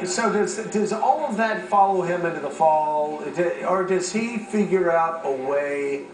So does all of that follow him into the fall, or does he figure out a way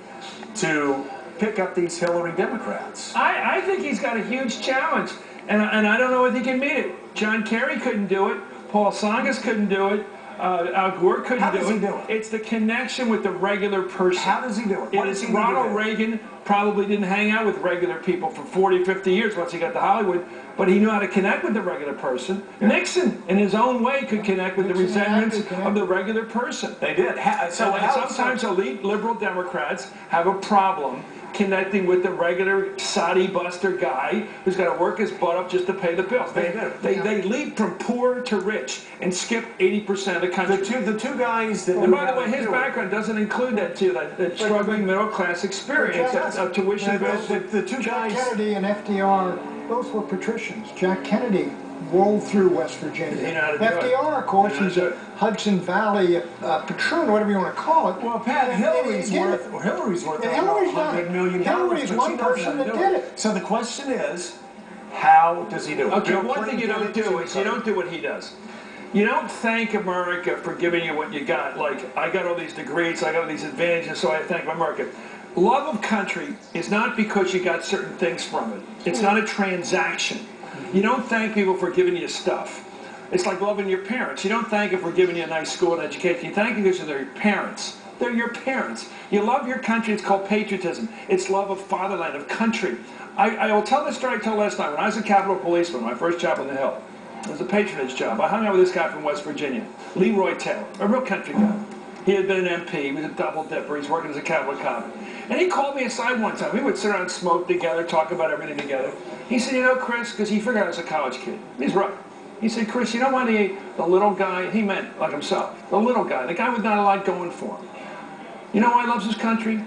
to pick up these Hillary Democrats? I think he's got a huge challenge, and I don't know if he can meet it. John Kerry couldn't do it. Paul Tsongas couldn't do it. Al Gore couldn't do it. How does he do it? It's the connection with the regular person. How does he do it? Ronald Reagan probably didn't hang out with regular people for 40, 50 years once he got to Hollywood, but he knew how to connect with the regular person. Yeah. Nixon, in his own way, could connect with the resentments of the regular person. They did. Sometimes elite liberal Democrats have a problem connecting with the regular Saudi buster guy who's got to work his butt up just to pay the bills. They leap from poor to rich and skip 80% of the country. The two guys that... And by the way, his background doesn't include that too, that struggling middle class experience of tuition bills. The two guys... Jack Kennedy and FDR both were patricians. Jack Kennedy rolled through West Virginia. FDR, of course, he's a Hudson Valley patroon, whatever you want to call it. Well, Pat, Hillary's worth $100 million. Hillary's one person that did it. So the question is, how does he do it? Okay, one thing you don't do is you don't do what he does. You don't thank America for giving you what you got. Like, I got all these degrees, I got all these advantages, so I thank America. Love of country is not because you got certain things from it. It's not a transaction. You don't thank people for giving you stuff. It's like loving your parents. You don't thank them for giving you a nice school and education. You thank them because they're your parents. They're your parents. You love your country. It's called patriotism. It's love of fatherland, of country. I will tell the story I told last night. When I was a Capitol Policeman, my first job on the Hill, it was a patronage job. I hung out with this guy from West Virginia, Leroy Taylor, a real country guy. He had been an MP. He was a double dipper. He's working as a Capitol cop. And he called me aside one time. We would sit around and smoke together, talk about everything together. He said, you know, Chris, because he figured I was a college kid. He's right. He said, Chris, you know why the little guy, he meant like himself, the little guy, the guy with not a lot going for him. You know why he loves his country?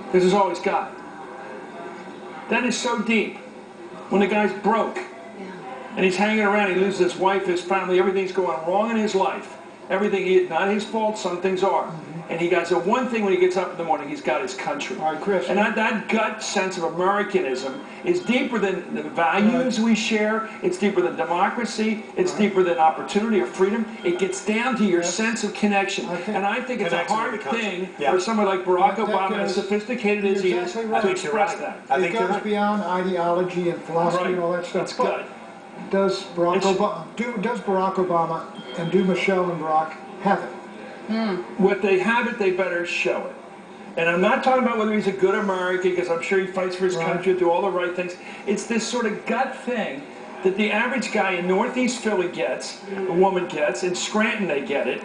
Because he's always got. That is so deep. When the guy's broke, and he's hanging around, he loses his wife, his family, everything's going wrong in his life. Everything, not his fault, some things are. And he got, so one thing when he gets up in the morning, he's got his country. All right, Chris. And that gut sense of Americanism is deeper than the values we share. It's deeper than democracy. It's deeper than opportunity or freedom. It gets down to your sense of connection. And I think it's a hard thing for someone like Barack Obama, as sophisticated as he is, to express that. It goes beyond ideology and philosophy and all that stuff. It's good. Does Barack Obama and do Michelle and Barack have it? What they have it, they better show it. And I'm not talking about whether he's a good American, because I'm sure he fights for his country, do all the right things. It's this sort of gut thing that the average guy in Northeast Philly gets, a woman gets, in Scranton they get it.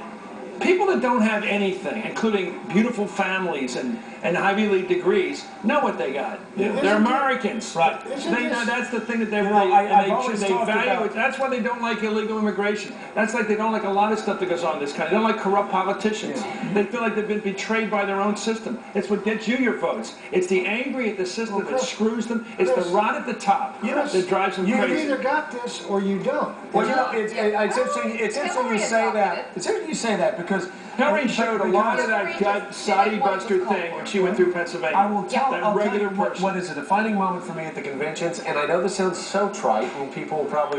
People that don't have anything, including beautiful families and Ivy League degrees, know what they got. They're Americans. Right. That's the thing that they value. That's why they don't like illegal immigration. That's like they don't like a lot of stuff that goes on in this country. They don't like corrupt politicians. They feel like they've been betrayed by their own system. It's what gets you your votes. It's the angry at the system that screws them. It's the rot at the top that drives them crazy. You either got this or you don't. Well, you know, it's interesting you say that. It's interesting you say that because Hillary showed a lot of that gut Saudi buster thing when she went through Pennsylvania. I will tell that regular person. What is a defining moment for me at the conventions, and I know this sounds so trite, and people will probably